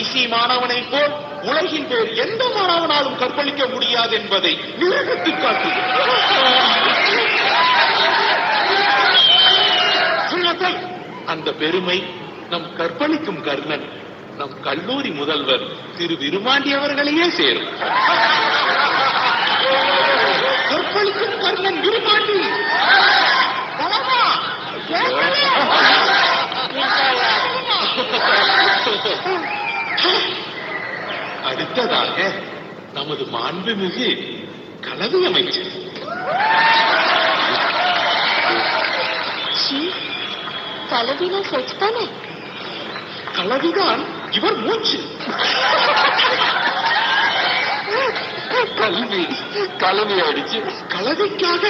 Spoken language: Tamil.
கடைசி மாணவனை போல் உலகின் பேர் எந்த மாணவனாலும் கற்பழிக்க முடியாது என்பதை நிரூபித்து காட்டு. அந்த பெருமை நம் கற்பழிக்கும் கர்ணன் நம் கல்லூரி முதல்வர் திரு விருமாண்டி அவர்களையே சேரும். கற்பழிக்கும் கர்ணன் விருமாண்டி அடுத்ததாக நமது மாண்புமிகு கலவி அமைச்சர். கலவினா செச்சுதானே? கலவிதான் இவர் மூச்சு. கல்வி கலவி அடிச்சு கலவிக்காக